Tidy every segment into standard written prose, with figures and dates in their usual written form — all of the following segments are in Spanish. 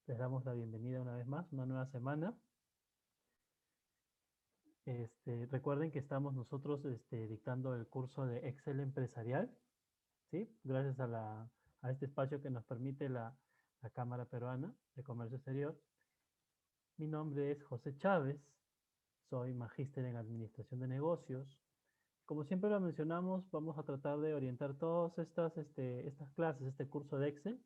Les damos la bienvenida una vez más, una nueva semana. Recuerden que estamos nosotros dictando el curso de Excel empresarial, ¿sí? Gracias a este espacio que nos permite la Cámara Peruana de Comercio Exterior. Mi nombre es José Chávez, soy magíster en Administración de Negocios. Como siempre lo mencionamos, vamos a tratar de orientar todas estas clases, este curso de Excel,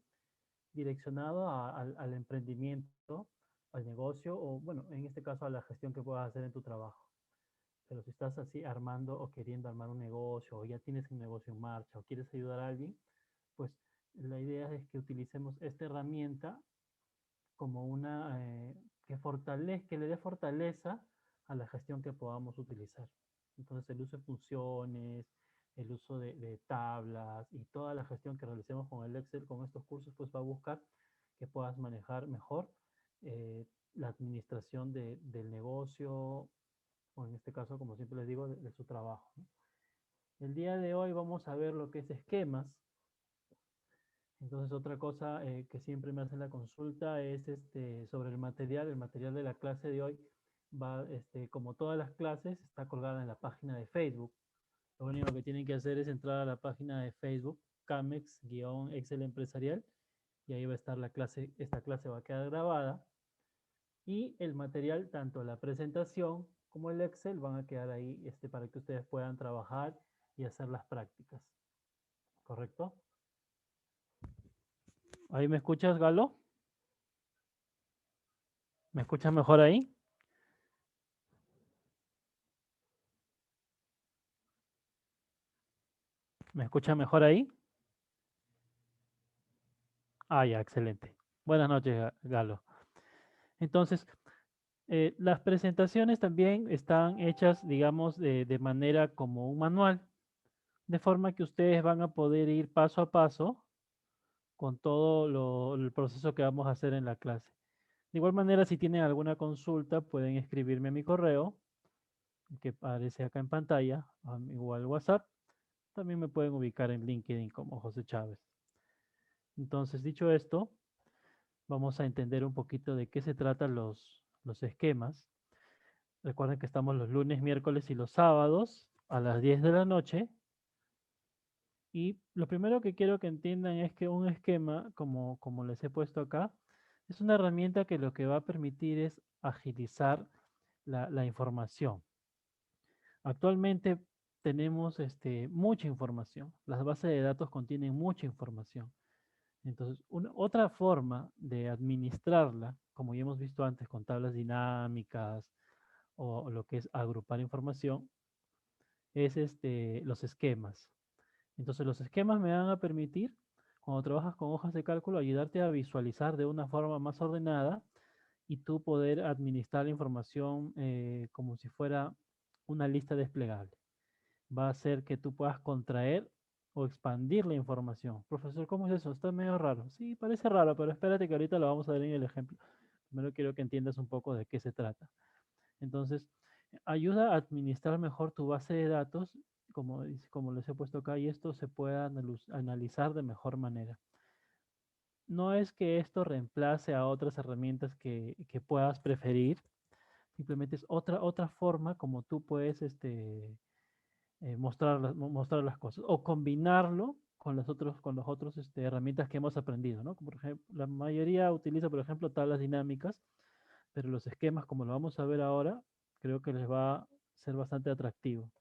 direccionado al emprendimiento, al negocio o, bueno, en este caso a la gestión que puedas hacer en tu trabajo. Pero si estás así armando o queriendo armar un negocio o ya tienes un negocio en marcha o quieres ayudar a alguien, pues la idea es que utilicemos esta herramienta como una que le dé fortaleza a la gestión que podamos utilizar. Entonces el uso de funciones, el uso de tablas y toda la gestión que realicemos con el Excel, con estos cursos, pues va a buscar que puedas manejar mejor la administración del negocio, o en este caso, como siempre les digo, de su trabajo, ¿no? El día de hoy vamos a ver lo que es esquemas. Entonces, otra cosa que siempre me hacen la consulta es sobre el material. El material de la clase de hoy va, como todas las clases, está colgada en la página de Facebook. Lo único que tienen que hacer es entrar a la página de Facebook, Camex-Excel Empresarial, y ahí va a estar la clase. Esta clase va a quedar grabada. Y el material, tanto la presentación como el Excel, van a quedar ahí para que ustedes puedan trabajar y hacer las prácticas. ¿Correcto? ¿Ahí me escuchas, Galo? ¿Me escuchas mejor ahí? ¿Me escuchas mejor ahí? Ah, ya, excelente. Buenas noches, Galo. Entonces, las presentaciones también están hechas, digamos, de manera como un manual, de forma que ustedes van a poder ir paso a paso con todo el proceso que vamos a hacer en la clase. De igual manera, si tienen alguna consulta, pueden escribirme a mi correo, que aparece acá en pantalla, o al WhatsApp. También me pueden ubicar en LinkedIn como José Chávez. Entonces, dicho esto, vamos a entender un poquito de qué se tratan los esquemas. Recuerden que estamos los lunes, miércoles y los sábados a las 10 de la noche. Y lo primero que quiero que entiendan es que un esquema, como les he puesto acá, es una herramienta que lo que va a permitir es agilizar la información. Actualmente tenemos mucha información. Las bases de datos contienen mucha información. Entonces, otra forma de administrarla, como ya hemos visto antes con tablas dinámicas o lo que es agrupar información, es los esquemas. Entonces, los esquemas me van a permitir, cuando trabajas con hojas de cálculo, ayudarte a visualizar de una forma más ordenada y tú poder administrar la información como si fuera una lista desplegable. Va a hacer que tú puedas contraer o expandir la información. Profesor, ¿cómo es eso? Está medio raro. Sí, parece raro, pero espérate que ahorita lo vamos a ver en el ejemplo. Primero quiero que entiendas un poco de qué se trata. Entonces, ayuda a administrar mejor tu base de datos, como les he puesto acá, y esto se pueda analizar de mejor manera. No es que esto reemplace a otras herramientas que puedas preferir, simplemente es otra forma como tú puedes mostrar las cosas o combinarlo con las otras herramientas que hemos aprendido, ¿no? Como por ejemplo, la mayoría utiliza, por ejemplo, tablas dinámicas, pero los esquemas, como lo vamos a ver ahora, creo que les va a ser bastante atractivo.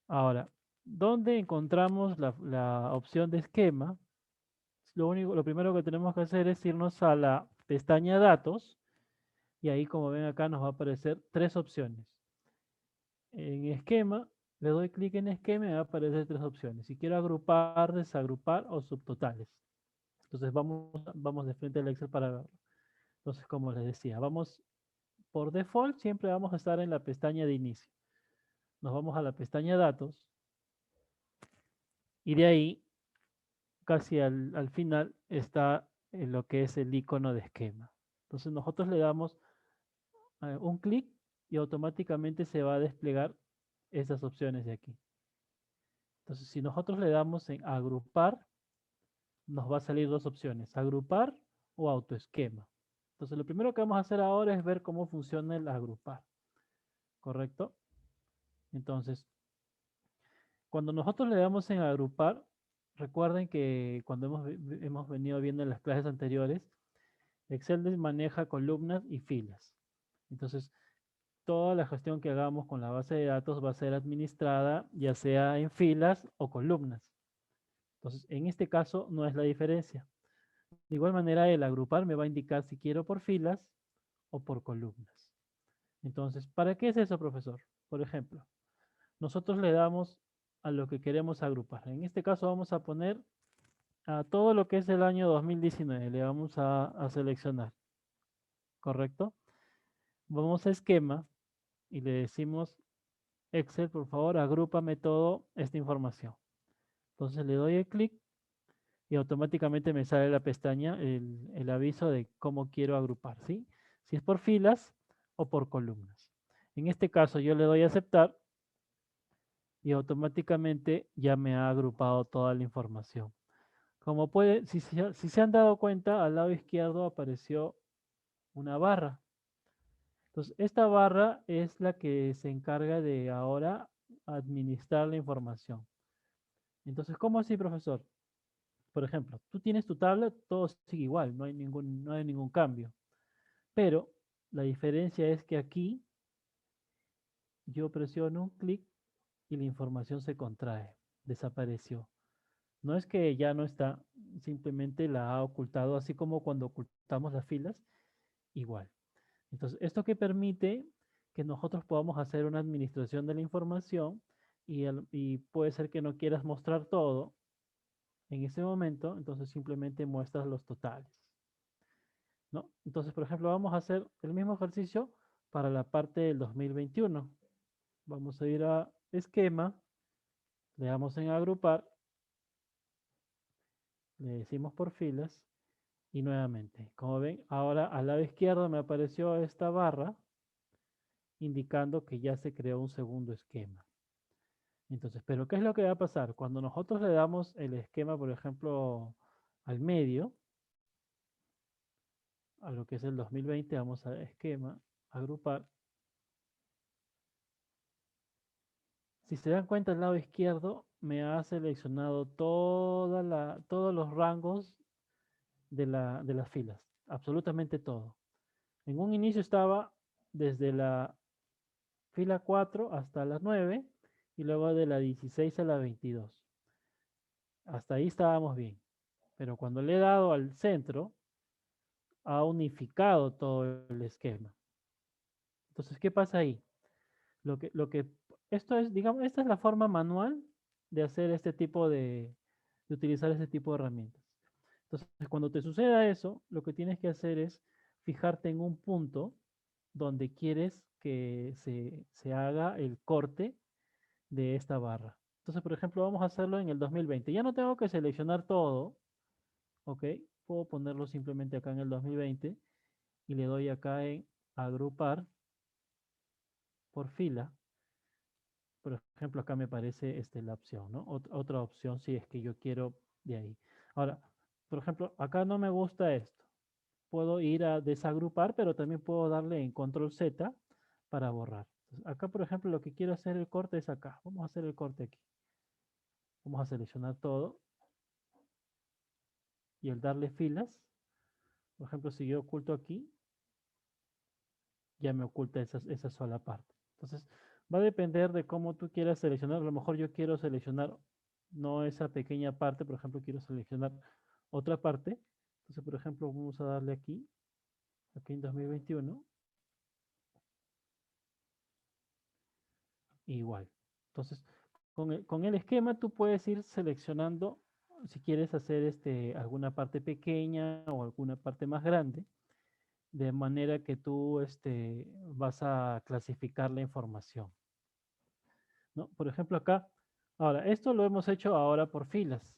Ahora, ¿dónde encontramos la opción de esquema? Lo primero que tenemos que hacer es irnos a la pestaña Datos y ahí, como ven acá, nos va a aparecer tres opciones. En esquema, le doy clic en esquema y me va a aparecer tres opciones. Si quiero agrupar, desagrupar o subtotales. Entonces vamos de frente al Excel para verlo. Entonces, como les decía, vamos por default, siempre vamos a estar en la pestaña de inicio. Nos vamos a la pestaña Datos y de ahí, casi al final, está lo que es el icono de esquema. Entonces nosotros le damos un clic y automáticamente se va a desplegar esas opciones de aquí. Entonces, si nosotros le damos en agrupar, nos va a salir dos opciones, agrupar o autoesquema. Entonces, lo primero que vamos a hacer ahora es ver cómo funciona el agrupar, ¿correcto? Entonces, cuando nosotros le damos en agrupar, recuerden que cuando hemos venido viendo en las clases anteriores, Excel maneja columnas y filas. Entonces, toda la gestión que hagamos con la base de datos va a ser administrada ya sea en filas o columnas. Entonces, en este caso no es la diferencia. De igual manera, el agrupar me va a indicar si quiero por filas o por columnas. Entonces, ¿para qué es eso, profesor? Por ejemplo, nosotros le damos a lo que queremos agrupar. En este caso vamos a poner a todo lo que es el año 2019. Le vamos a seleccionar, ¿correcto? Vamos a esquema y le decimos, Excel, por favor, agrúpame toda esta información. Entonces le doy el clic y automáticamente me sale la pestaña, el aviso de cómo quiero agrupar, ¿sí? Si es por filas o por columnas. En este caso yo le doy a aceptar y automáticamente ya me ha agrupado toda la información. Como puede, si se han dado cuenta, al lado izquierdo apareció una barra. Entonces, esta barra es la que se encarga de ahora administrar la información. Entonces, ¿cómo así, profesor? Por ejemplo, tú tienes tu tabla, todo sigue igual, no hay ningún cambio. Pero la diferencia es que aquí yo presiono un clic y la información se contrae, desapareció. No es que ya no está, simplemente la ha ocultado, así como cuando ocultamos las filas, igual. Entonces, esto que permite que nosotros podamos hacer una administración de la información y puede ser que no quieras mostrar todo en ese momento, entonces simplemente muestras los totales, ¿no? Entonces, por ejemplo, vamos a hacer el mismo ejercicio para la parte del 2021. Vamos a ir a esquema, le damos en agrupar, le decimos por filas y nuevamente, como ven, ahora al lado izquierdo me apareció esta barra indicando que ya se creó un segundo esquema. Entonces, pero ¿qué es lo que va a pasar? Cuando nosotros le damos el esquema, por ejemplo, al medio, a lo que es el 2020, vamos a esquema, agrupar. Si se dan cuenta, al lado izquierdo me ha seleccionado todos los rangos de las filas, absolutamente todo. En un inicio estaba desde la fila 4 hasta la 9 y luego de la 16 a la 22. Hasta ahí estábamos bien. Pero cuando le he dado al centro, ha unificado todo el esquema. Entonces, ¿qué pasa ahí? Lo que, esto es, digamos, esta es la forma manual de hacer este tipo de utilizar este tipo de herramientas. Entonces, cuando te suceda eso, lo que tienes que hacer es fijarte en un punto donde quieres que se haga el corte de esta barra. Entonces, por ejemplo, vamos a hacerlo en el 2020. Ya no tengo que seleccionar todo, ¿ok? Puedo ponerlo simplemente acá en el 2020 y le doy acá en agrupar por fila. Por ejemplo, acá me parece la opción, ¿no? Otra opción si es que yo quiero de ahí. Ahora, por ejemplo, acá no me gusta esto. Puedo ir a desagrupar, pero también puedo darle en control Z para borrar. Entonces, acá, por ejemplo, lo que quiero hacer el corte es acá. Vamos a hacer el corte aquí. Vamos a seleccionar todo y el darle filas, por ejemplo, si yo oculto aquí, ya me oculta esa sola parte. Entonces, va a depender de cómo tú quieras seleccionar. A lo mejor yo quiero seleccionar no esa pequeña parte, por ejemplo, quiero seleccionar otra parte. Entonces, por ejemplo, vamos a darle aquí en 2021, igual. Entonces, con el esquema tú puedes ir seleccionando si quieres hacer alguna parte pequeña o alguna parte más grande, de manera que tú vas a clasificar la información, ¿no? Por ejemplo, acá, ahora, esto lo hemos hecho ahora por filas.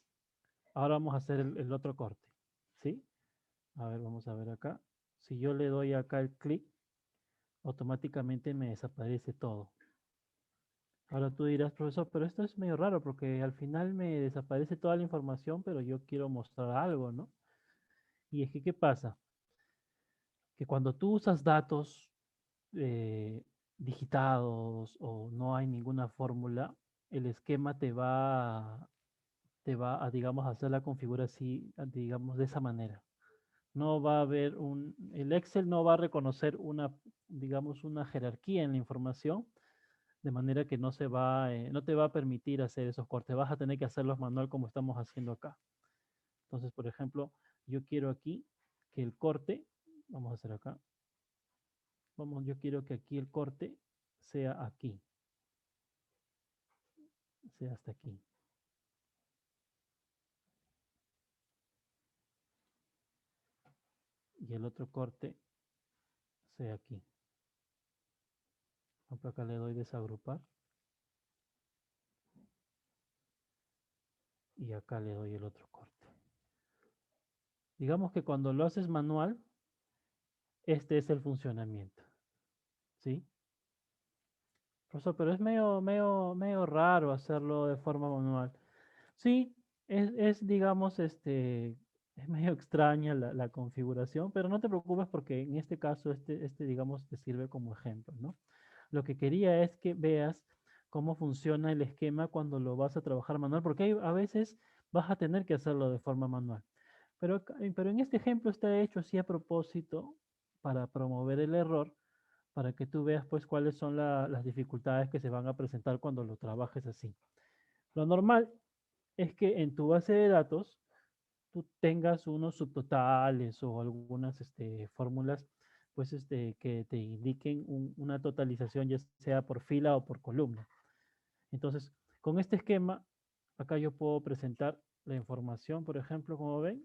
Ahora vamos a hacer el otro corte, ¿sí? A ver, vamos a ver acá. Si yo le doy acá el clic, automáticamente me desaparece todo. Ahora tú dirás, profesor, pero esto es medio raro porque al final me desaparece toda la información, pero yo quiero mostrar algo, ¿no? Y es que, ¿qué pasa? Que cuando tú usas datos eh, digitados o no hay ninguna fórmula, el esquema te va a, digamos, hacer la configura así, digamos, de esa manera. No va a haber el Excel no va a reconocer digamos, una jerarquía en la información, de manera que no te va a permitir hacer esos cortes. Vas a tener que hacerlos manual como estamos haciendo acá. Entonces, por ejemplo, yo quiero aquí que el corte, vamos a hacer acá, yo quiero que aquí el corte sea aquí, sea hasta aquí. Y el otro corte sea aquí. Por ejemplo, acá le doy desagrupar y acá le doy el otro corte. Digamos que cuando lo haces manual, este es el funcionamiento, ¿sí? Profesor, pero es medio raro hacerlo de forma manual. Sí, digamos, es medio extraña la configuración, pero no te preocupes porque en este caso, digamos, te sirve como ejemplo, ¿no? Lo que quería es que veas cómo funciona el esquema cuando lo vas a trabajar manual, porque a veces vas a tener que hacerlo de forma manual. Pero en este ejemplo está hecho así a propósito para promover el error, para que tú veas pues cuáles son las dificultades que se van a presentar cuando lo trabajes así. Lo normal es que en tu base de datos tú tengas unos subtotales o algunas fórmulas pues que te indiquen una totalización ya sea por fila o por columna. Entonces, con este esquema, acá yo puedo presentar la información, por ejemplo, como ven,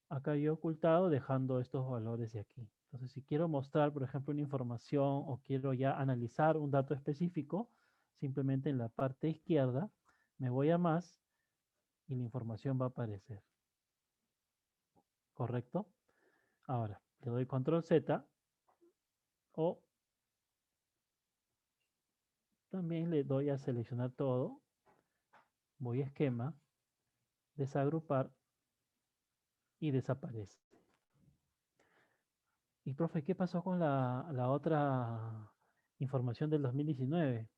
acá yo he ocultado dejando estos valores de aquí. Entonces, si quiero mostrar, por ejemplo, una información o quiero ya analizar un dato específico, simplemente en la parte izquierda me voy a más y la información va a aparecer. ¿Correcto? Ahora, le doy control Z o también le doy a seleccionar todo, voy a esquema, desagrupar y desaparece. Y profe, ¿qué pasó con la otra información del 2019?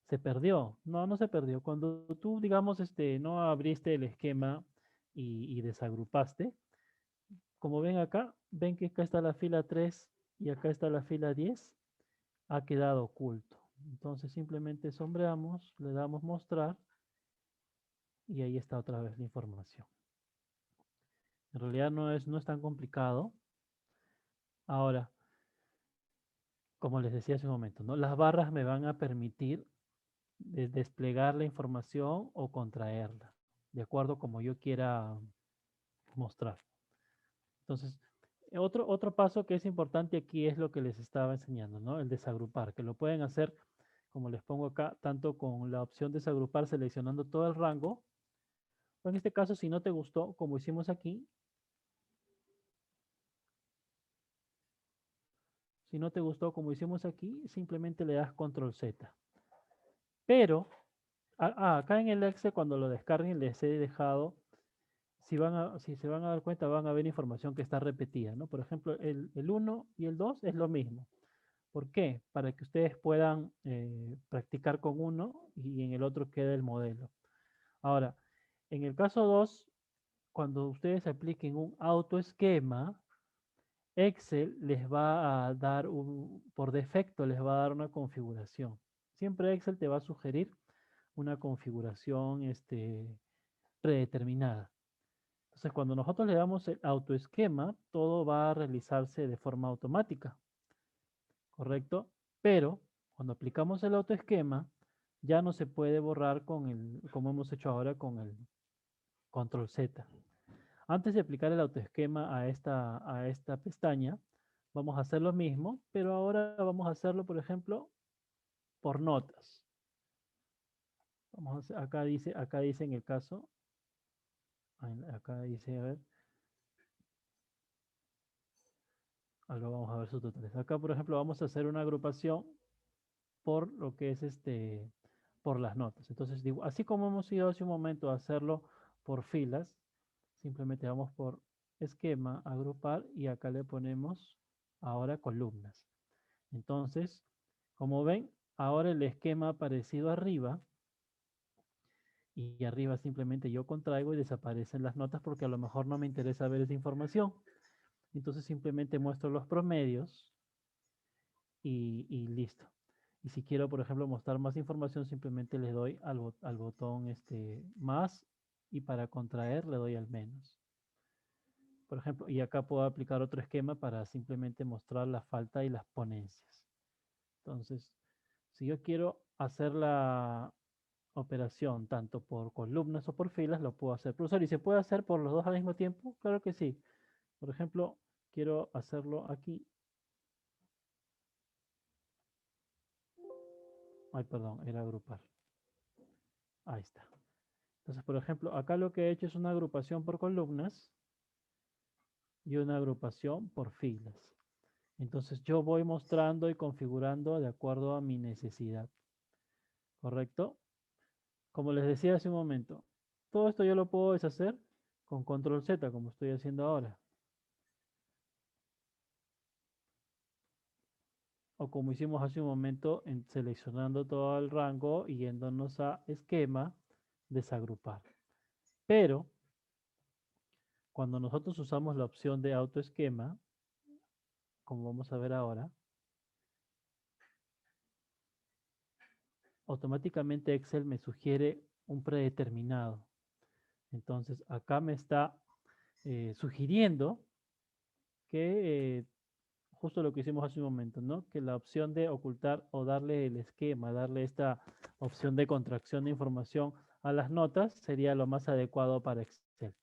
¿Se perdió? No, no se perdió. Cuando tú, digamos, no abriste el esquema y desagrupaste, como ven acá, ven que acá está la fila 3 y acá está la fila 10, ha quedado oculto. Entonces simplemente sombreamos, le damos mostrar y ahí está otra vez la información. En realidad no es tan complicado. Ahora, como les decía hace un momento, ¿no? Las barras me van a permitir desplegar la información o contraerla, de acuerdo como yo quiera mostrar. Entonces, otro paso que es importante aquí es lo que les estaba enseñando, ¿no? El desagrupar, que lo pueden hacer, como les pongo acá, tanto con la opción desagrupar seleccionando todo el rango, o en este caso, si no te gustó, como hicimos aquí, si no te gustó, como hicimos aquí, simplemente le das control Z. Pero, acá en el Excel, cuando lo descarguen, les he dejado, si se van a dar cuenta, van a ver información que está repetida, ¿no? Por ejemplo, el 1 y el 2 es lo mismo. ¿Por qué? Para que ustedes puedan practicar con uno y en el otro quede el modelo. Ahora, en el caso 2, cuando ustedes apliquen un autoesquema, Excel les va a dar por defecto les va a dar una configuración. Siempre Excel te va a sugerir una configuración predeterminada. Entonces, cuando nosotros le damos el autoesquema, todo va a realizarse de forma automática, ¿correcto? Pero cuando aplicamos el autoesquema, ya no se puede borrar como hemos hecho ahora con el control Z. Antes de aplicar el autoesquema a esta pestaña, vamos a hacer lo mismo, pero ahora vamos a hacerlo, por ejemplo, por notas. Acá dice en el caso, acá dice, a ver, ahora vamos a ver sus totales. Acá, por ejemplo, vamos a hacer una agrupación por lo que es por las notas. Entonces, digo, así como hemos ido hace un momento a hacerlo por filas, simplemente vamos por esquema, agrupar, y acá le ponemos ahora columnas. Entonces, como ven, ahora el esquema ha aparecido arriba, y arriba simplemente yo contraigo y desaparecen las notas porque a lo mejor no me interesa ver esa información. Entonces simplemente muestro los promedios y listo. Y si quiero, por ejemplo, mostrar más información, simplemente le doy al botón más, y para contraer le doy al menos. Por ejemplo, y acá puedo aplicar otro esquema para simplemente mostrar la falta y las ponencias. Entonces, si yo quiero hacer la operación tanto por columnas o por filas, lo puedo hacer. Profesor, ¿y se puede hacer por los dos al mismo tiempo? Claro que sí. Por ejemplo, quiero hacerlo aquí. Ay, perdón, era agrupar. Ahí está. Entonces, por ejemplo, acá lo que he hecho es una agrupación por columnas y una agrupación por filas. Entonces, yo voy mostrando y configurando de acuerdo a mi necesidad. ¿Correcto? Como les decía hace un momento, todo esto yo lo puedo deshacer con control Z, como estoy haciendo ahora. O como hicimos hace un momento, seleccionando todo el rango y yéndonos a esquema, desagrupar. Pero cuando nosotros usamos la opción de autoesquema, como vamos a ver ahora, automáticamente Excel me sugiere un predeterminado. Entonces acá me está sugiriendo que justo lo que hicimos hace un momento, ¿no? Que la opción de ocultar o darle el esquema, darle esta opción de contracción de información a las notas sería lo más adecuado para Excel.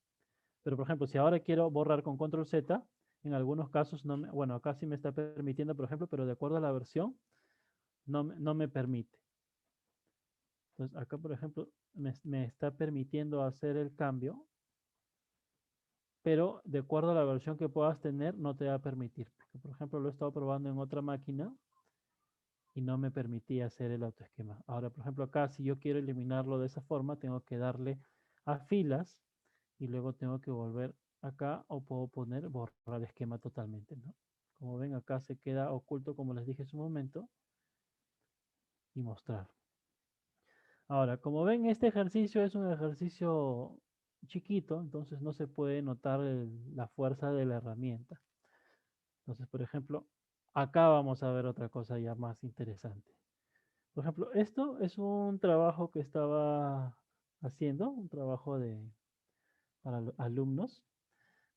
Pero por ejemplo, si ahora quiero borrar con control Z, en algunos casos, no me, bueno, acá sí me está permitiendo, por ejemplo, pero de acuerdo a la versión, no me permite. Entonces acá, por ejemplo, me está permitiendo hacer el cambio, pero de acuerdo a la versión que puedas tener, no te va a permitir. Porque, por ejemplo, lo he estado probando en otra máquina y no me permitía hacer el autoesquema. Ahora, por ejemplo, acá, si yo quiero eliminarlo de esa forma, tengo que darle a filas y luego tengo que volver acá, o puedo poner borrar esquema totalmente, ¿no? Como ven, acá se queda oculto, como les dije hace un momento, y mostrar. Ahora, como ven, este ejercicio es un ejercicio chiquito, entonces no se puede notar la fuerza de la herramienta. Entonces, por ejemplo, acá vamos a ver otra cosa ya más interesante. Por ejemplo, esto es un trabajo que estaba haciendo, un trabajo para alumnos.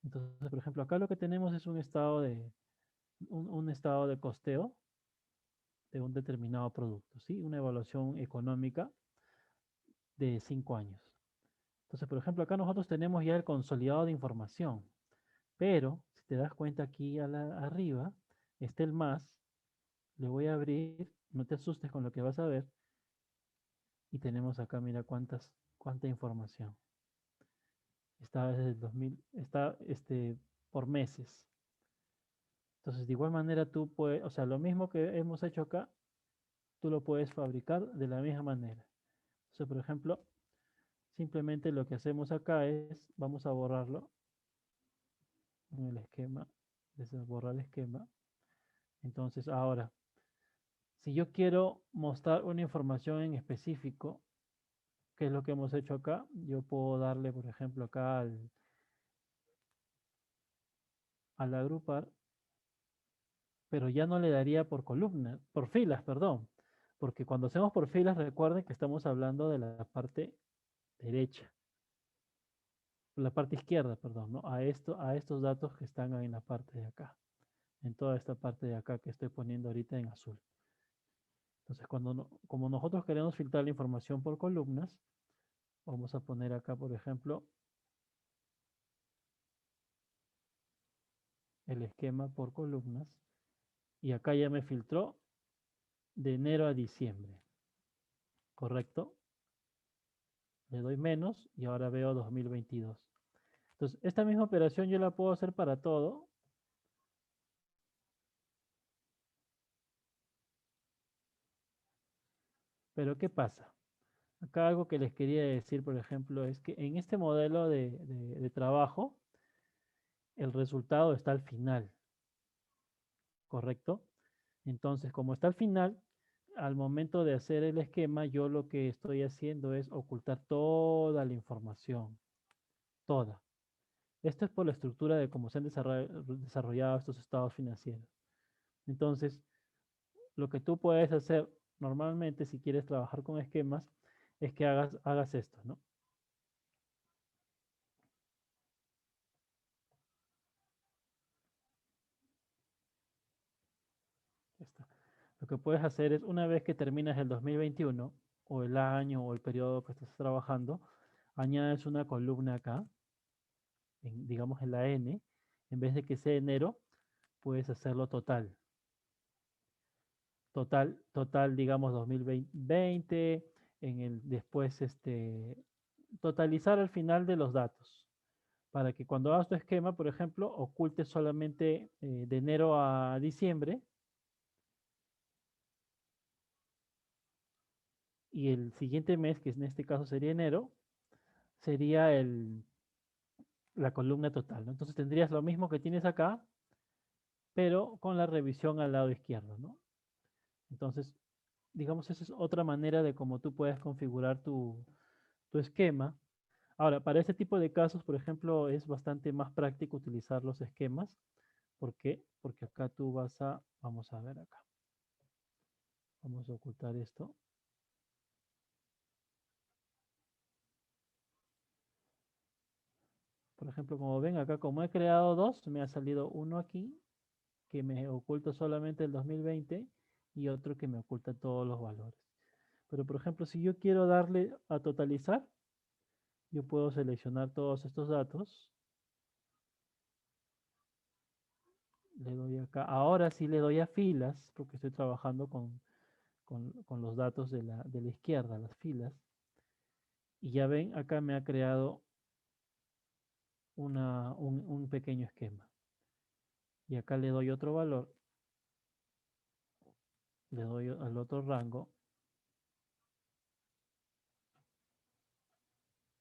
Entonces, por ejemplo, acá lo que tenemos es un estado de costeo de un determinado producto, ¿sí? Una evaluación económica de 5 años. Entonces, por ejemplo, acá nosotros tenemos ya el consolidado de información, pero si te das cuenta aquí arriba, está el más, le voy a abrir, no te asustes con lo que vas a ver, y tenemos acá, mira cuánta información. Está desde el 2000, está por meses. Entonces, de igual manera tú puedes, o sea, lo mismo que hemos hecho acá, tú lo puedes fabricar de la misma manera. Entonces, por ejemplo, simplemente lo que hacemos acá es, vamos a borrarlo en el esquema, borrar el esquema. Entonces, ahora, si yo quiero mostrar una información en específico, ¿qué es lo que hemos hecho acá? Yo puedo darle, por ejemplo, acá al agrupar, pero ya no le daría por columnas, por filas, perdón. Porque cuando hacemos por filas, recuerden que estamos hablando de la parte derecha, la parte izquierda, perdón, ¿no? A estos datos que están en la parte de acá, en toda esta parte de acá que estoy poniendo ahorita en azul. Entonces, como nosotros queremos filtrar la información por columnas, vamos a poner acá, por ejemplo, el esquema por columnas, y acá ya me filtró de enero a diciembre, ¿correcto? Le doy menos y ahora veo 2022. Entonces, esta misma operación yo la puedo hacer para todo. Pero ¿qué pasa? Acá algo que les quería decir, por ejemplo, es que en este modelo de trabajo, el resultado está al final, ¿correcto? Entonces, como está al final, al momento de hacer el esquema, yo lo que estoy haciendo es ocultar toda la información, toda. Esto es por la estructura de cómo se han desarrollado estos estados financieros. Entonces, lo que tú puedes hacer normalmente si quieres trabajar con esquemas es que hagas esto, ¿no? Ya está. Lo que puedes hacer es, una vez que terminas el 2021 o el año o el periodo que estás trabajando, añades una columna acá, digamos en la N, en vez de que sea enero, puedes hacerlo total. Total, digamos 2020, después totalizar al final de los datos, para que cuando hagas tu esquema, por ejemplo, ocultes solamente de enero a diciembre y el siguiente mes, que en este caso sería enero, sería la columna total, ¿no? Entonces tendrías lo mismo que tienes acá, pero con la revisión al lado izquierdo, ¿no? Entonces, digamos, esa es otra manera de cómo tú puedes configurar tu esquema. Ahora, para este tipo de casos, por ejemplo, es bastante más práctico utilizar los esquemas. ¿Por qué? Porque acá tú vamos a ver acá, vamos a ocultar esto. Por ejemplo, como ven acá, como he creado dos, me ha salido uno aquí que me oculta solamente el 2020 y otro que me oculta todos los valores. Pero por ejemplo, si yo quiero darle a totalizar, yo puedo seleccionar todos estos datos. Le doy acá. Ahora sí le doy a filas, porque estoy trabajando con los datos de la izquierda, las filas. Y ya ven, acá me ha creado un pequeño esquema. Y acá le doy otro valor, le doy al otro rango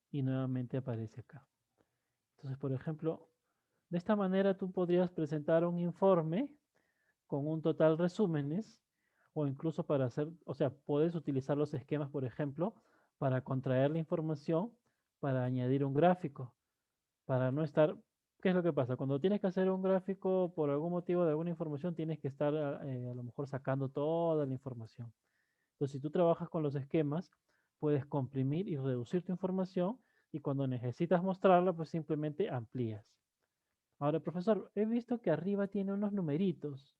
y nuevamente aparece acá. Entonces, por ejemplo, de esta manera tú podrías presentar un informe con un total resúmenes o incluso para hacer, o sea, puedes utilizar los esquemas, por ejemplo, para contraer la información, para añadir un gráfico, para no estar, ¿qué es lo que pasa? Cuando tienes que hacer un gráfico por algún motivo de alguna información, tienes que estar a lo mejor sacando toda la información. Entonces, si tú trabajas con los esquemas, puedes comprimir y reducir tu información y cuando necesitas mostrarla, pues simplemente amplías. Ahora, profesor, he visto que arriba tiene unos numeritos.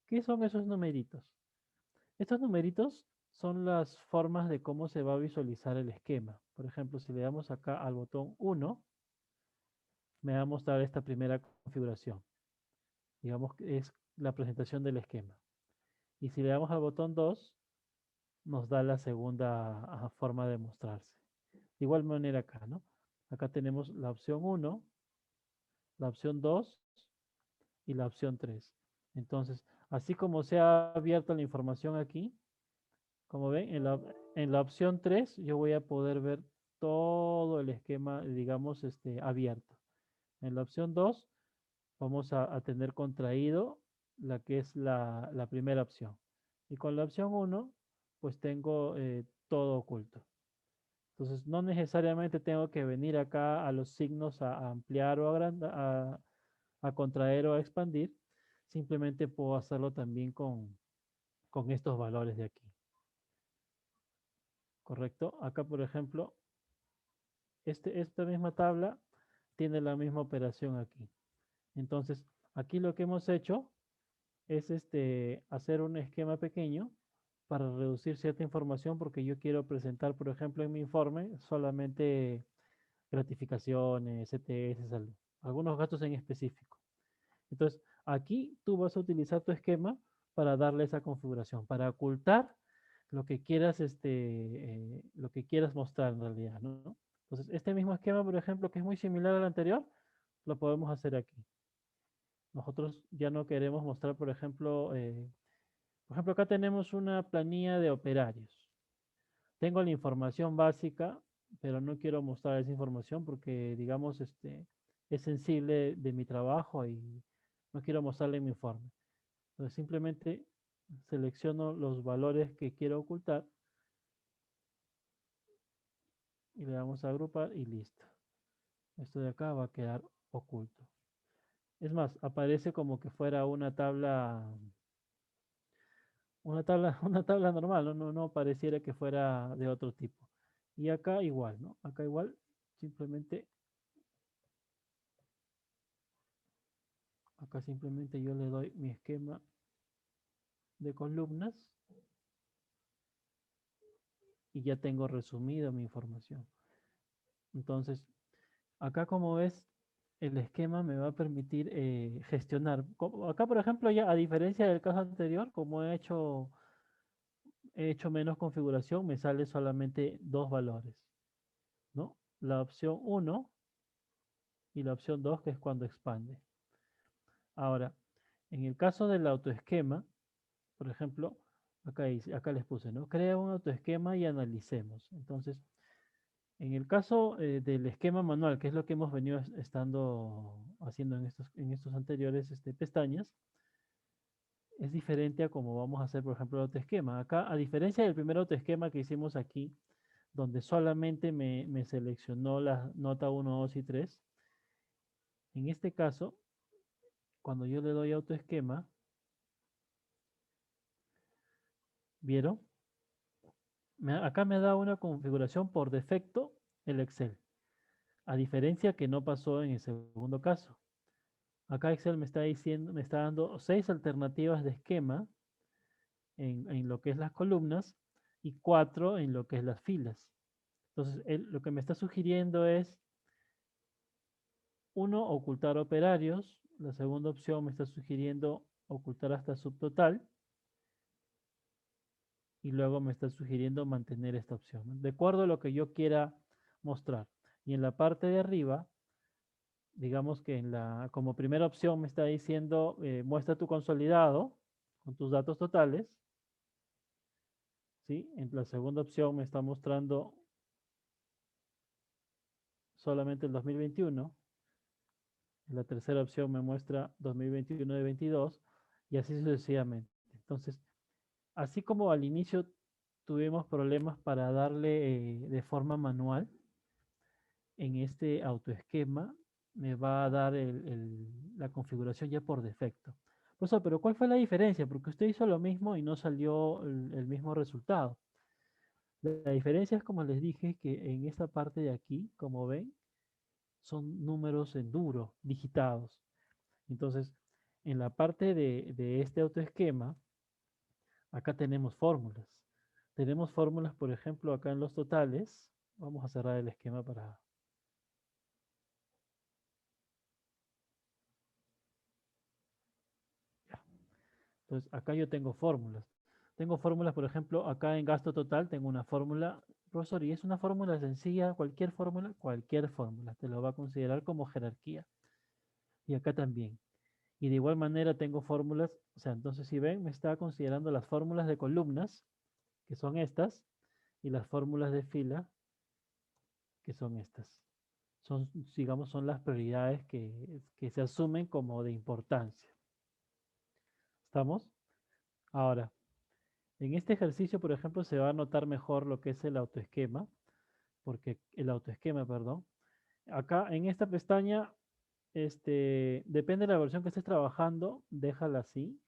¿Qué son esos numeritos? Estos numeritos son las formas de cómo se va a visualizar el esquema. Por ejemplo, si le damos acá al botón 1, me va a mostrar esta primera configuración. Digamos que es la presentación del esquema. Y si le damos al botón 2, nos da la segunda forma de mostrarse. De igual manera acá, ¿no? Acá tenemos la opción 1, la opción 2 y la opción 3. Entonces, así como se ha abierto la información aquí, como ven, en la opción 3 yo voy a poder ver todo el esquema, digamos, abierto. En la opción 2 vamos a tener contraído la que es la primera opción. Y con la opción 1, pues tengo todo oculto. Entonces, no necesariamente tengo que venir acá a los signos a ampliar o agrandar, a contraer o a expandir. Simplemente puedo hacerlo también con estos valores de aquí. ¿Correcto? Acá, por ejemplo, esta misma tabla tiene la misma operación aquí. Entonces, aquí lo que hemos hecho es hacer un esquema pequeño para reducir cierta información porque yo quiero presentar, por ejemplo, en mi informe solamente gratificaciones, CTS, algunos gastos en específico. Entonces, aquí tú vas a utilizar tu esquema para darle esa configuración, para ocultar lo que quieras mostrar en realidad, ¿no? Entonces, este mismo esquema, por ejemplo, que es muy similar al anterior, lo podemos hacer aquí. Nosotros ya no queremos mostrar, por ejemplo, acá tenemos una planilla de operarios. Tengo la información básica, pero no quiero mostrar esa información porque, digamos, es sensible de mi trabajo y no quiero mostrarle mi informe. Entonces simplemente selecciono los valores que quiero ocultar y le damos a agrupar y listo. Esto de acá va a quedar oculto. Es más, aparece como que fuera una tabla normal, no pareciera que fuera de otro tipo. Y acá igual, ¿no? Acá igual, acá simplemente yo le doy mi esquema de columnas y ya tengo resumido mi información. Entonces, acá como ves, el esquema me va a permitir gestionar. Acá, por ejemplo, ya a diferencia del caso anterior, como he hecho menos configuración, me sale solamente dos valores, ¿no? La opción uno y la opción 2 que es cuando expande. Ahora, en el caso del autoesquema, por ejemplo, acá les puse, ¿no? Crea un autoesquema y analicemos. Entonces, en el caso del esquema manual, que es lo que hemos venido estando haciendo en estos anteriores pestañas, es diferente a como vamos a hacer, por ejemplo, el autoesquema. Acá, a diferencia del primer autoesquema que hicimos aquí, donde solamente me seleccionó la nota 1, 2 y 3, en este caso, cuando yo le doy autoesquema, ¿vieron? Acá me da una configuración por defecto el Excel, a diferencia que no pasó en el segundo caso. Acá Excel me está diciendo, me está dando 6 alternativas de esquema en lo que es las columnas y 4 en lo que es las filas. Entonces, lo que me está sugiriendo es, uno, ocultar operarios. La segunda opción me está sugiriendo ocultar hasta subtotal. Y luego me está sugiriendo mantener esta opción, ¿no? De acuerdo a lo que yo quiera mostrar. Y en la parte de arriba, digamos que como primera opción me está diciendo, muestra tu consolidado con tus datos totales. ¿Sí? En la segunda opción me está mostrando solamente el 2021. En la tercera opción me muestra 2021 de 22 y así sucesivamente. Entonces, así como al inicio tuvimos problemas para darle de forma manual, en este autoesquema me va a dar la configuración ya por defecto. Profesor, pero ¿cuál fue la diferencia? Porque usted hizo lo mismo y no salió el mismo resultado. La diferencia es, como les dije, que en esta parte de aquí, como ven, son números en duro, digitados. Entonces, en la parte de este autoesquema, acá tenemos fórmulas. Tenemos fórmulas, por ejemplo, acá en los totales. Vamos a cerrar el esquema para... Ya. Entonces, acá yo tengo fórmulas. Tengo fórmulas, por ejemplo, acá en gasto total tengo una fórmula, profesor, y es una fórmula sencilla, cualquier fórmula, te lo va a considerar como jerarquía. Y acá también. Y de igual manera tengo fórmulas, o sea, entonces si ven, me está considerando las fórmulas de columnas, que son estas, y las fórmulas de fila, que son estas. Son, digamos, son las prioridades que se asumen como de importancia. ¿Estamos? Ahora, en este ejercicio, por ejemplo, se va a notar mejor lo que es el autoesquema, perdón. Acá en esta pestaña, depende de la versión que estés trabajando, déjala así.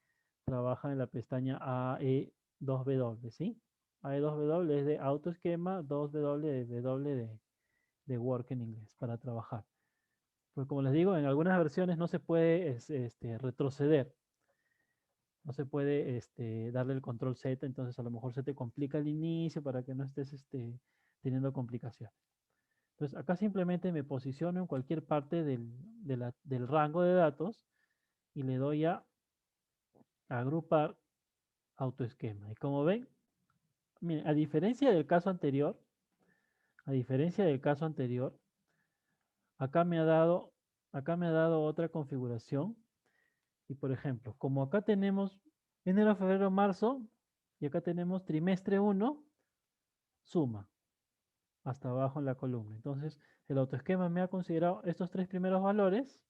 Trabaja en la pestaña AE2W, ¿sí? AE2W es de autoesquema, 2W de W de work en inglés, para trabajar. Pues como les digo, en algunas versiones no se puede retroceder. No se puede darle el control Z, entonces a lo mejor se te complica el inicio para que no estés teniendo complicaciones. Entonces acá simplemente me posiciono en cualquier parte del rango de datos y le doy a agrupar autoesquema. Y como ven, miren, a diferencia del caso anterior, acá me ha dado, acá me ha dado otra configuración. Y por ejemplo, como acá tenemos enero, febrero, marzo, y acá tenemos trimestre 1, suma, hasta abajo en la columna. Entonces, el autoesquema me ha considerado estos tres primeros valores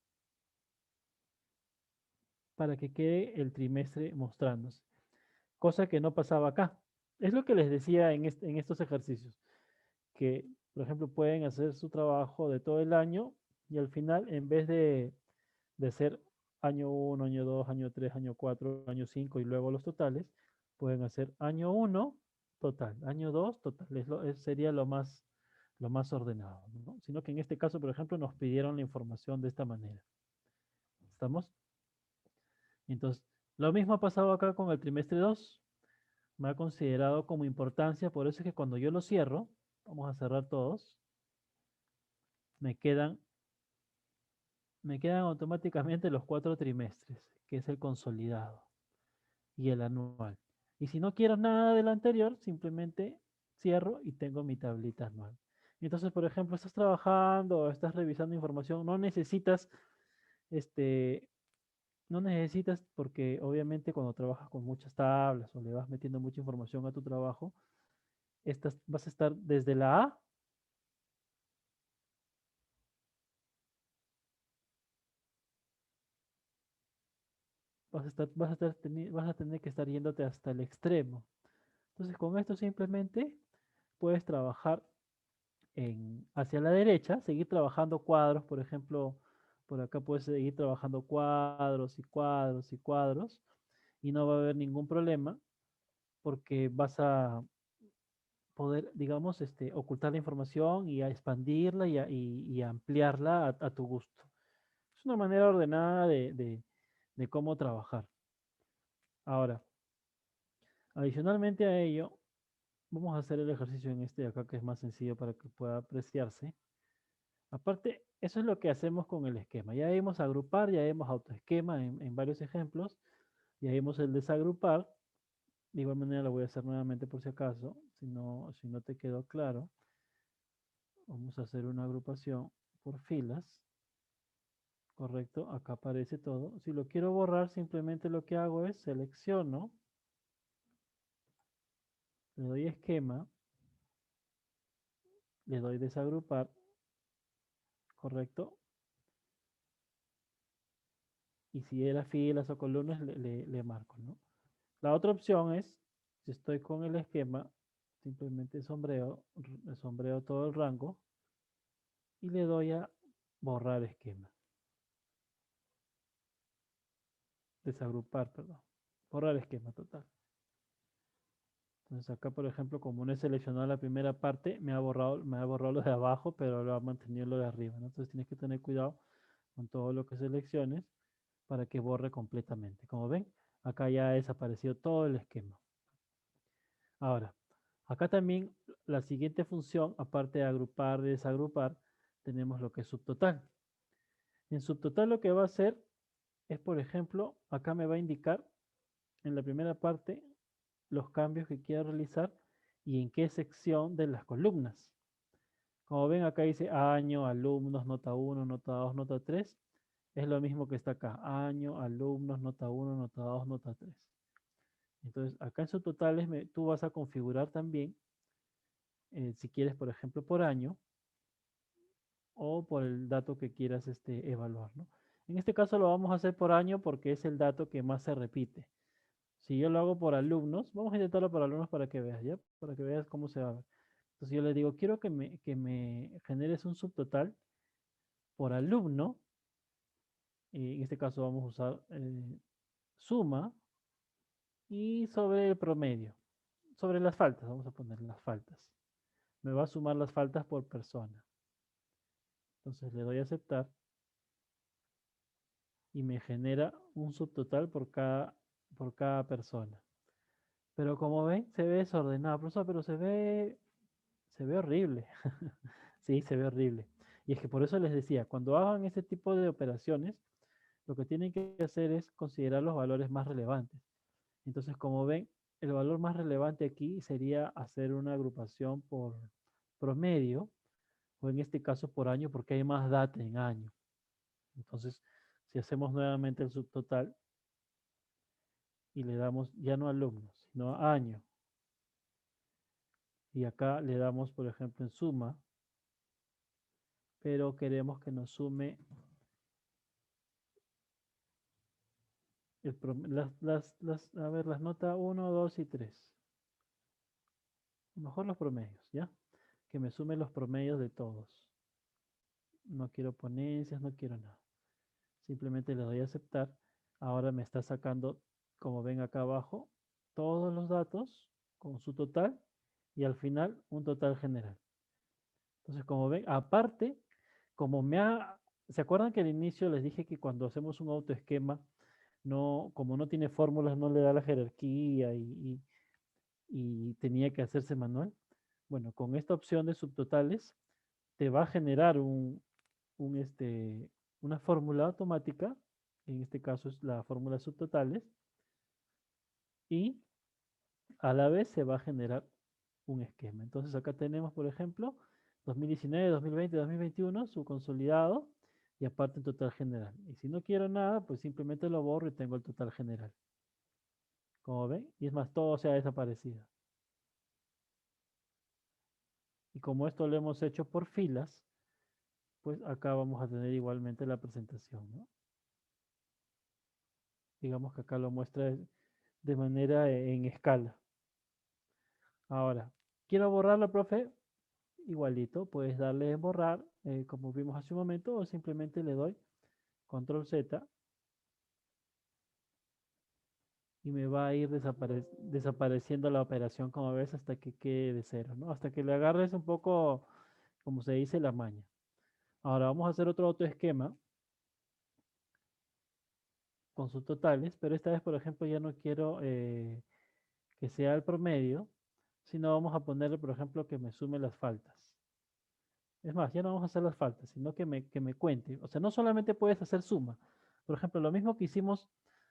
para que quede el trimestre mostrándose, cosa que no pasaba acá. Es lo que les decía en estos ejercicios, que, por ejemplo, pueden hacer su trabajo de todo el año y al final, en vez de ser año 1, año 2, año 3, año 4, año 5 y luego los totales, pueden hacer año 1 total, año 2 total. Sería lo más ordenado, ¿no? Sino que en este caso, por ejemplo, nos pidieron la información de esta manera. ¿Estamos? Entonces, lo mismo ha pasado acá con el trimestre 2. Me ha considerado como importancia, por eso es que cuando yo lo cierro, vamos a cerrar todos, me quedan, me quedan automáticamente los 4 trimestres, que es el consolidado y el anual. Y si no quiero nada del anterior, simplemente cierro y tengo mi tablita anual. Entonces, por ejemplo, estás trabajando o estás revisando información, este, no necesitas porque obviamente cuando trabajas con muchas tablas o le vas metiendo mucha información a tu trabajo, vas a estar desde la A, vas a tener que estar yéndote hasta el extremo. Entonces, con esto simplemente puedes trabajar hacia la derecha, seguir trabajando cuadros, por ejemplo, por acá puedes seguir trabajando cuadros y cuadros y cuadros y no va a haber ningún problema porque vas a poder, digamos, ocultar la información y a expandirla y a ampliarla a tu gusto. Es una manera ordenada de cómo trabajar. Ahora, adicionalmente a ello, vamos a hacer el ejercicio en este de acá que es más sencillo para que pueda apreciarse. Aparte, eso es lo que hacemos con el esquema. Ya vimos agrupar, ya vimos autoesquema en varios ejemplos, ya vimos el desagrupar. De igual manera lo voy a hacer nuevamente por si acaso, si no te quedó claro. Vamos a hacer una agrupación por filas, correcto, acá aparece todo. Si lo quiero borrar, simplemente lo que hago es selecciono, le doy esquema, le doy desagrupar, correcto, y si era filas o columnas, le marco, ¿no? La otra opción es, si estoy con el esquema, simplemente sombreo todo el rango y le doy a borrar esquema, desagrupar, perdón, borrar esquema total. Entonces acá, por ejemplo, como no he seleccionado la primera parte, me ha borrado lo de abajo, pero lo ha mantenido lo de arriba, ¿no? Entonces tienes que tener cuidado con todo lo que selecciones para que borre completamente. Como ven, acá ya ha desaparecido todo el esquema. Ahora, acá también la siguiente función, aparte de agrupar y desagrupar, tenemos lo que es subtotal. En subtotal lo que va a hacer es, por ejemplo, acá me va a indicar en la primera parte los cambios que quiero realizar y en qué sección de las columnas. Como ven, acá dice año, alumnos, nota 1, nota 2, nota 3. Es lo mismo que está acá. Año, alumnos, nota 1, nota 2, nota 3. Entonces, acá en subtotales tú vas a configurar también, si quieres, por ejemplo, por año o por el dato que quieras evaluar, ¿no? En este caso lo vamos a hacer por año porque es el dato que más se repite. Si yo lo hago por alumnos, vamos a intentarlo por alumnos para que veas, ¿ya? Para que veas cómo se va a ver. Entonces yo le digo, quiero que me generes un subtotal por alumno. Y en este caso vamos a usar suma y sobre el promedio. Sobre las faltas, vamos a poner las faltas. Me va a sumar las faltas por persona. Entonces le doy a aceptar y me genera un subtotal por cada persona. Pero como ven, se ve desordenado, profesor, pero se ve horrible. Sí, se ve horrible. Y es que por eso les decía, cuando hagan este tipo de operaciones, lo que tienen que hacer es considerar los valores más relevantes. Entonces, como ven, el valor más relevante aquí sería hacer una agrupación por promedio, o en este caso por año, porque hay más data en año. Entonces, si hacemos nuevamente el subtotal y le damos ya no alumnos, sino año, Y acá le damos, por ejemplo, en suma, pero queremos que nos sume a ver, las notas uno, 2 y 3. Mejor los promedios, ¿ya? Que me sume los promedios de todos. No quiero ponencias, no quiero nada. Simplemente le doy a aceptar. Ahora me está sacando, como ven acá abajo, todos los datos con su total y al final un total general. Entonces, como ven, aparte, como ¿se acuerdan que al inicio les dije que cuando hacemos un autoesquema, no, como no tiene fórmulas, no le da la jerarquía y tenía que hacerse manual? Bueno, con esta opción de subtotales, te va a generar una fórmula automática, en este caso es la fórmula subtotales, y a la vez se va a generar un esquema. Entonces acá tenemos, por ejemplo, 2019, 2020, 2021, su consolidado, y aparte un total general. Y si no quiero nada, pues simplemente lo borro y tengo el total general. Como ven, y es más, todo se ha desaparecido. Y como esto lo hemos hecho por filas, pues acá vamos a tener igualmente la presentación, ¿no? Digamos que acá lo muestra de manera en escala. Ahora, quiero borrarlo, profe. Igualito, puedes darle en borrar, como vimos hace un momento, o simplemente le doy control Z y me va a ir desapareciendo la operación, como ves, hasta que quede de cero, ¿no? Hasta que le agarres un poco, como se dice, la maña. Ahora vamos a hacer otro autoesquema con sus totales, pero esta vez, por ejemplo, ya no quiero que sea el promedio, sino vamos a ponerle, por ejemplo, que me sume las faltas. Es más, ya no vamos a hacer las faltas, sino que me cuente. O sea, no solamente puedes hacer suma. Por ejemplo, lo mismo que hicimos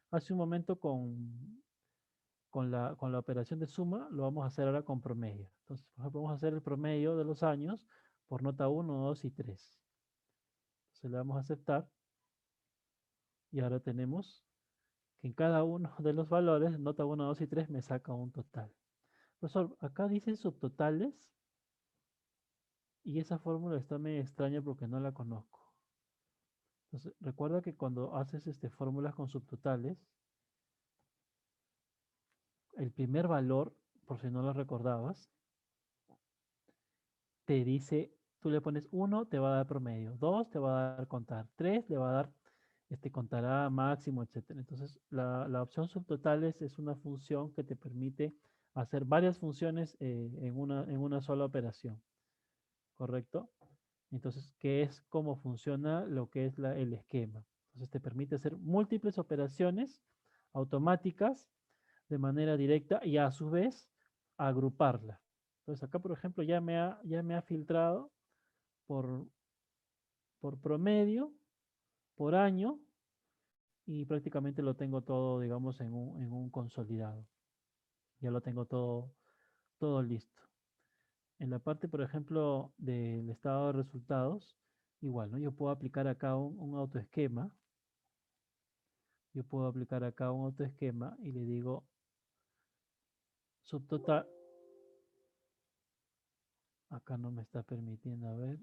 hace un momento con la operación de suma, lo vamos a hacer ahora con promedio. Entonces, por ejemplo, vamos a hacer el promedio de los años por nota uno, 2 y 3. Entonces le damos a aceptar y ahora tenemos que en cada uno de los valores, nota uno, 2 y 3, me saca un total. Profesor, acá dicen subtotales y esa fórmula está medio extraña porque no la conozco. Entonces, recuerda que cuando haces fórmulas con subtotales, el primer valor, por si no lo recordabas, te dice, tú le pones 1, te va a dar promedio, 2 te va a dar contar, 3 le va a dar contará máximo, etcétera. Entonces, la opción subtotales es una función que te permite hacer varias funciones en una sola operación, ¿correcto? Entonces, ¿qué es cómo funciona lo que es el esquema? Entonces, te permite hacer múltiples operaciones automáticas de manera directa y a su vez agruparla. Entonces, acá, por ejemplo, ya me ha filtrado por, por promedio, por año, y prácticamente lo tengo todo, digamos, en un consolidado. Ya lo tengo todo listo. En la parte, por ejemplo, del estado de resultados, igual, ¿no? Yo puedo aplicar acá un autoesquema. Yo puedo aplicar acá un autoesquema y le digo subtotal. Acá no me está permitiendo, a ver.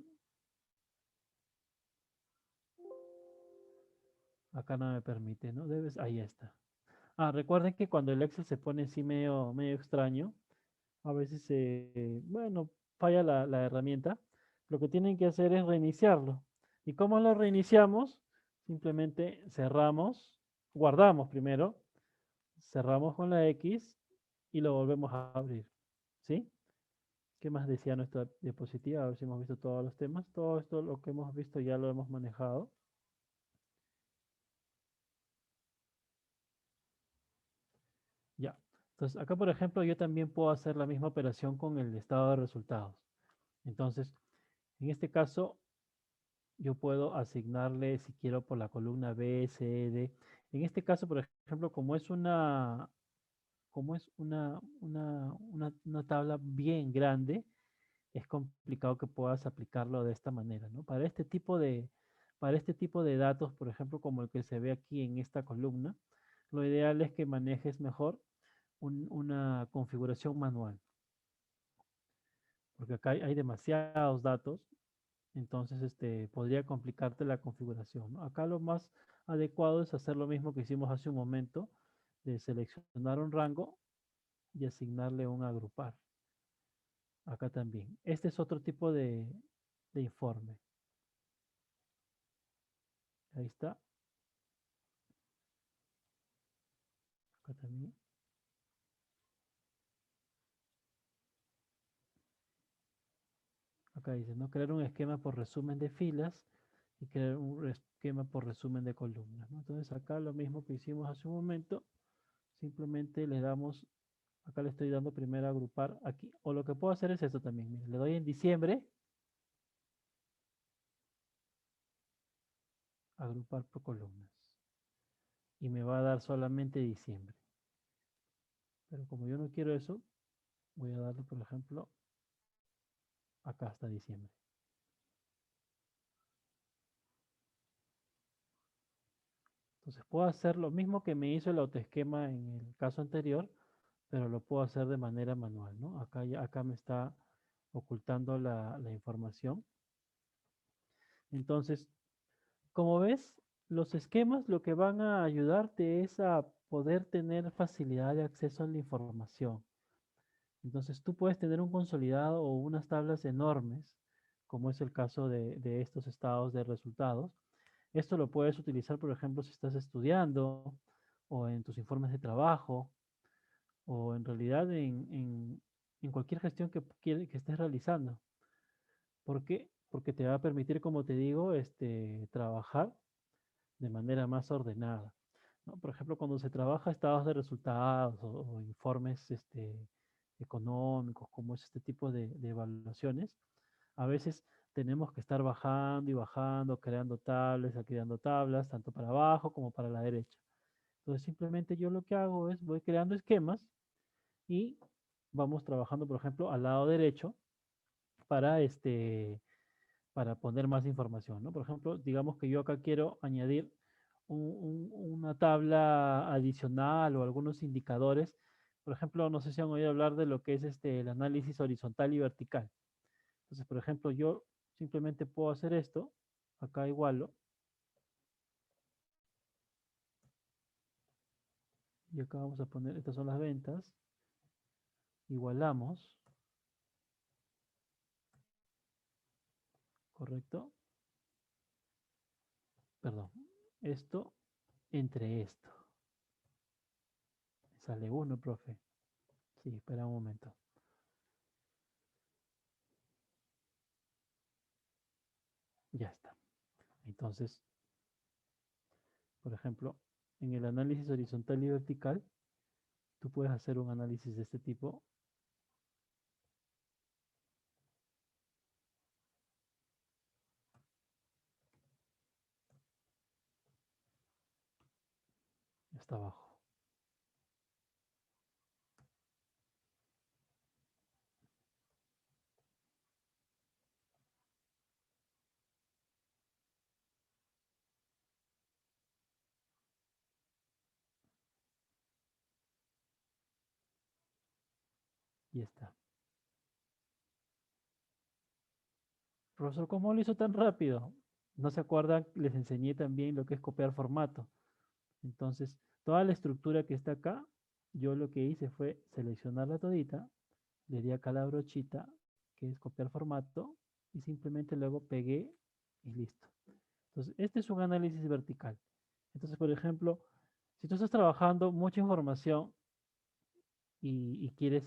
Acá no me permite, ¿no? Ahí está. Ah, recuerden que cuando el Excel se pone así medio extraño, a veces, bueno, falla la herramienta. Lo que tienen que hacer es reiniciarlo. ¿Y cómo lo reiniciamos? Simplemente cerramos, guardamos primero, cerramos con la X y lo volvemos a abrir. ¿Sí? ¿Qué más decía nuestra diapositiva? A ver si hemos visto todos los temas. Todo esto, lo que hemos visto, ya lo hemos manejado. Ya. Entonces, acá, por ejemplo, yo también puedo hacer la misma operación con el estado de resultados. Entonces, en este caso, yo puedo asignarle, si quiero, por la columna B, C, D. En este caso, por ejemplo, como es una tabla bien grande, es complicado que puedas aplicarlo de esta manera, ¿no? Para este tipo de datos, por ejemplo, como el que se ve aquí en esta columna, lo ideal es que manejes mejor una configuración manual. porque acá hay demasiados datos, entonces podría complicarte la configuración, ¿no? Acá lo más adecuado es hacer lo mismo que hicimos hace un momento, de seleccionar un rango y asignarle un agrupar. Acá también. Este es otro tipo de informe. Ahí está. Acá también. Acá dice, ¿no? Crear un esquema por resumen de filas y crear un esquema por resumen de columnas, ¿no? Entonces acá lo mismo que hicimos hace un momento, simplemente le damos, acá le estoy dando primero a agrupar aquí, o lo que puedo hacer es esto también, mire, le doy en diciembre, agrupar por columnas, y me va a dar solamente diciembre. Pero como yo no quiero eso, voy a darle, por ejemplo, acá hasta diciembre. Entonces puedo hacer lo mismo que me hizo el autoesquema en el caso anterior, pero lo puedo hacer de manera manual, ¿no? Acá, acá me está ocultando la información. Entonces, como ves, los esquemas lo que van a ayudarte es a poder tener facilidad de acceso a la información. Entonces, tú puedes tener un consolidado o unas tablas enormes, como es el caso de estos estados de resultados. Esto lo puedes utilizar, por ejemplo, si estás estudiando o en tus informes de trabajo o en realidad en cualquier gestión que estés realizando. ¿Por qué? Porque te va a permitir, como te digo, trabajar de manera más ordenada, ¿no? Por ejemplo, cuando se trabaja estados de resultados o informes económicos, como es este tipo de evaluaciones, a veces tenemos que estar bajando y bajando, creando tablas, tanto para abajo como para la derecha. Entonces, simplemente yo lo que hago es voy creando esquemas y vamos trabajando, por ejemplo, al lado derecho para, para poner más información, ¿no? Por ejemplo, digamos que yo acá quiero añadir una tabla adicional o algunos indicadores. Por ejemplo, no sé si han oído hablar de lo que es el análisis horizontal y vertical. Entonces, por ejemplo, yo simplemente puedo hacer esto, acá igualo, y acá vamos a poner, estas son las ventas, igualamos, ¿correcto? Perdón, esto entre esto. Sale uno, profe. Sí, espera un momento. Ya está. Entonces, por ejemplo, en el análisis horizontal y vertical, tú puedes hacer un análisis de este tipo. Está abajo. Y está. Profesor, ¿cómo lo hizo tan rápido? No se acuerdan, les enseñé también lo que es copiar formato. Entonces, toda la estructura que está acá, yo lo que hice fue seleccionarla todita, le di acá la brochita, que es copiar formato, y simplemente luego pegué y listo. Entonces, este es un análisis vertical. Entonces, por ejemplo, si tú estás trabajando mucha información y quieres,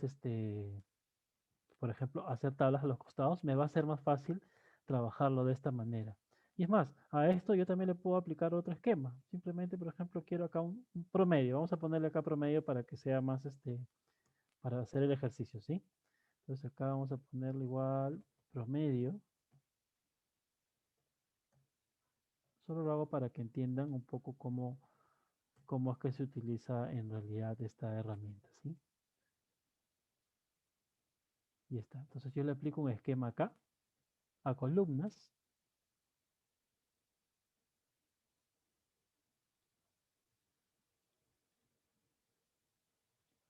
por ejemplo, hacer tablas a los costados, me va a ser más fácil trabajarlo de esta manera. Y es más, a esto yo también le puedo aplicar otro esquema. Simplemente, por ejemplo, quiero acá un promedio. Vamos a ponerle acá promedio para que sea más, para hacer el ejercicio, ¿sí? Entonces acá vamos a ponerle igual promedio. Solo lo hago para que entiendan un poco cómo es que se utiliza en realidad esta herramienta, ¿sí? Y está. Entonces yo le aplico un esquema acá a columnas.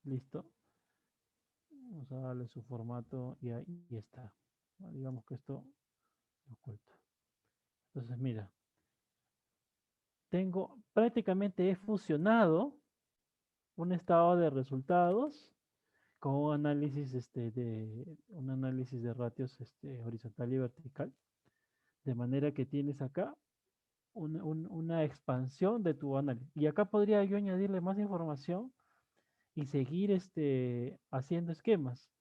Listo. Vamos a darle su formato y ahí está. Digamos que esto lo oculto. Entonces, mira, prácticamente he fusionado un estado de resultados con un análisis de ratios horizontal y vertical, de manera que tienes acá una expansión de tu análisis. Y acá podría yo añadirle más información y seguir haciendo esquemas.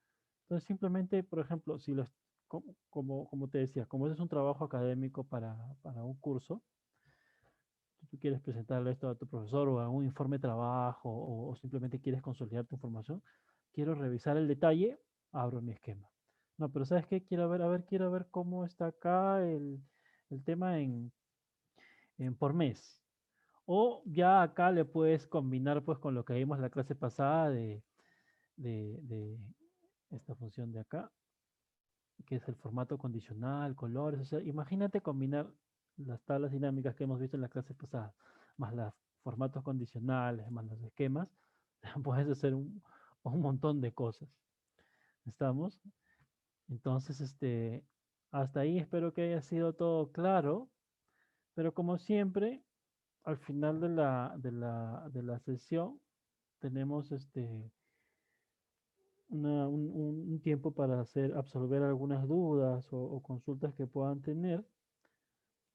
Entonces, simplemente, por ejemplo, si los, como te decía, como ese es un trabajo académico para un curso, si tú quieres presentarle esto a tu profesor o a un informe de trabajo o simplemente quieres consolidar tu información, quiero revisar el detalle, abro mi esquema. No, pero ¿sabes qué? Quiero ver cómo está acá el tema en por mes. O ya acá le puedes combinar pues con lo que vimos en la clase pasada de esta función de acá, que es el formato condicional, colores. O sea, imagínate combinar las tablas dinámicas que hemos visto en las clases pasadas, más los formatos condicionales, más los esquemas, puedes hacer un montón de cosas. ¿Estamos? Entonces, hasta ahí espero que haya sido todo claro, pero como siempre, al final de la sesión tenemos un tiempo para absorber algunas dudas o consultas que puedan tener.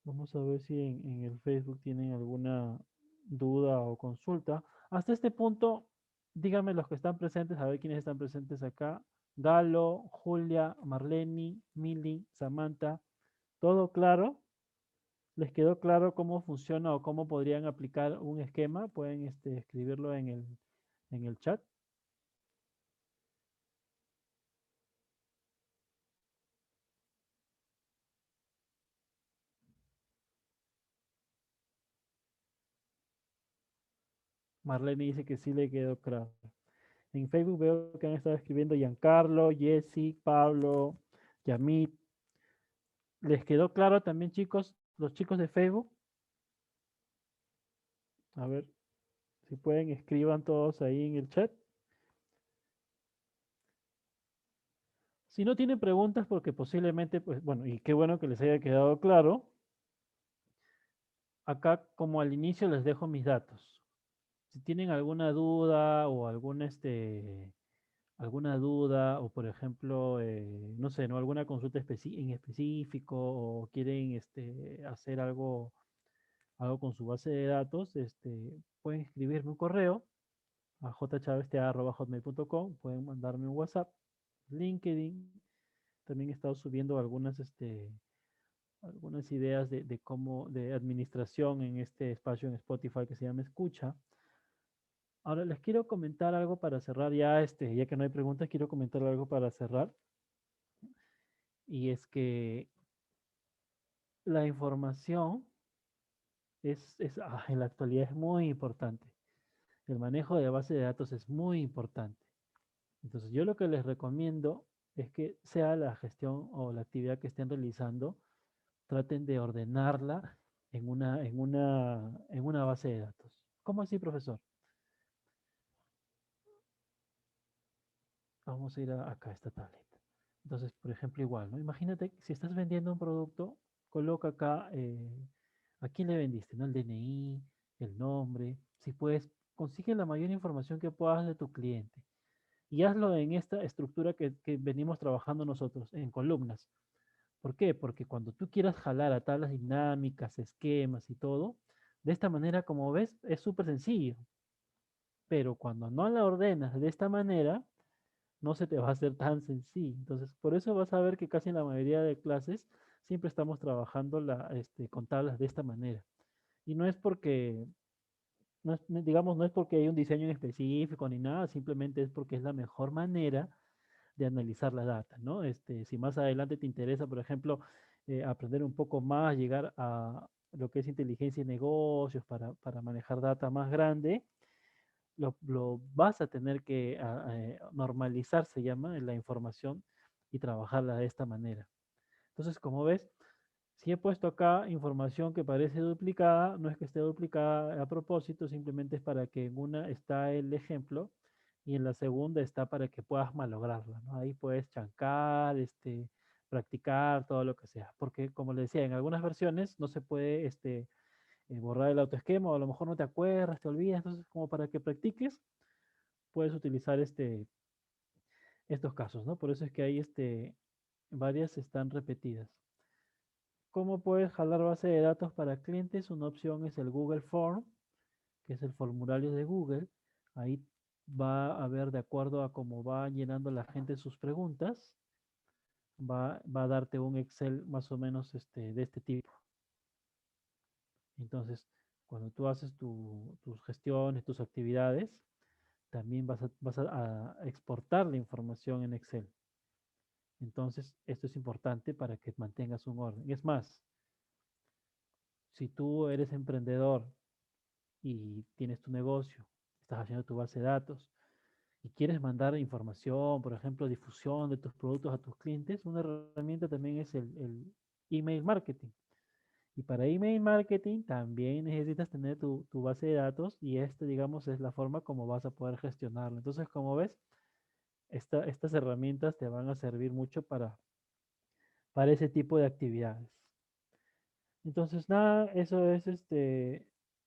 Vamos a ver si en el Facebook tienen alguna duda o consulta. Hasta este punto, díganme los que están presentes, a ver quiénes están presentes acá. Galo, Julia, Marleni, Mili, Samantha, ¿todo claro? ¿Les quedó claro cómo funciona o cómo podrían aplicar un esquema? Pueden escribirlo en el chat. Marlene dice que sí le quedó claro. En Facebook veo que han estado escribiendo Giancarlo, Jesse, Pablo, Yamit. ¿Les quedó claro también, chicos, los chicos de Facebook? A ver, si pueden, escriban todos ahí en el chat. Si no tienen preguntas, porque posiblemente, pues bueno, y qué bueno que les haya quedado claro, acá como al inicio les dejo mis datos. Si tienen alguna duda o alguna duda o por ejemplo, no sé, ¿no? Alguna consulta en específico o quieren hacer algo con su base de datos, pueden escribirme un correo a jchavestea@hotmail.com, pueden mandarme un WhatsApp, LinkedIn. También he estado subiendo algunas ideas de cómo, de administración en este espacio en Spotify que se llama Escucha. Ahora les quiero comentar algo para cerrar ya, ya que no hay preguntas, quiero comentar algo para cerrar. Y es que la información en la actualidad es muy importante. El manejo de base de datos es muy importante. Entonces, yo lo que les recomiendo es que sea la gestión o la actividad que estén realizando, traten de ordenarla en una base de datos. ¿Cómo así, profesor? Vamos a ir acá a esta tableta. Entonces, por ejemplo, igual, ¿no? Imagínate, si estás vendiendo un producto, coloca acá a quién le vendiste, ¿no? El DNI, el nombre, si puedes, consigue la mayor información que puedas de tu cliente y hazlo en esta estructura que venimos trabajando nosotros, en columnas. ¿Por qué? Porque cuando tú quieras jalar a tablas dinámicas, esquemas y todo, de esta manera, como ves, es súper sencillo. Pero cuando no la ordenas de esta manera, no se te va a hacer tan sencillo. Entonces, por eso vas a ver que casi en la mayoría de clases siempre estamos trabajando con tablas de esta manera. Y no es porque, digamos, no es porque hay un diseño en específico ni nada, simplemente es porque es la mejor manera de analizar la data, ¿no? Si más adelante te interesa, por ejemplo, aprender un poco más, llegar a lo que es inteligencia de negocios para manejar data más grande, lo vas a tener que normalizar, se llama, la información y trabajarla de esta manera. Entonces, como ves, si he puesto acá información que parece duplicada, no es que esté duplicada a propósito, simplemente es para que en una está el ejemplo y en la segunda está para que puedas malograrla, ¿no? Ahí puedes chancar, practicar, todo lo que sea. Porque, como le decía, en algunas versiones no se puede borrar el autoesquema o a lo mejor no te acuerdas, te olvidas. Entonces, como para que practiques, puedes utilizar estos casos, ¿no? Por eso es que hay varias están repetidas. ¿Cómo puedes jalar base de datos para clientes? Una opción es el Google Form, que es el formulario de Google. Ahí va a ver de acuerdo a cómo va llenando la gente sus preguntas, va a darte un Excel más o menos de este tipo. Entonces, cuando tú haces tus gestiones, tus actividades, también vas a exportar la información en Excel. Entonces, esto es importante para que mantengas un orden. Es más, si tú eres emprendedor y tienes tu negocio, estás haciendo tu base de datos y quieres mandar información, por ejemplo, difusión de tus productos a tus clientes, una herramienta también es el email marketing. Y para email marketing también necesitas tener tu base de datos y digamos, es la forma como vas a poder gestionarlo. Entonces, como ves, estas herramientas te van a servir mucho para ese tipo de actividades. Entonces, nada, eso es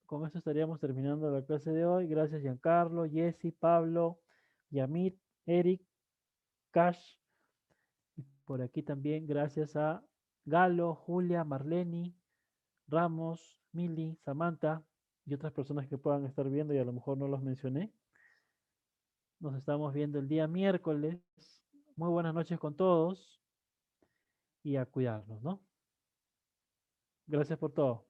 con eso estaríamos terminando la clase de hoy. Gracias, Giancarlo, Jesse, Pablo, Yamit, Eric, Cash. Y por aquí también gracias a Galo, Julia, Marleni, Ramos, Mili, Samantha y otras personas que puedan estar viendo y a lo mejor no los mencioné. Nos estamos viendo el día miércoles. Muy buenas noches con todos y a cuidarnos, ¿no? Gracias por todo.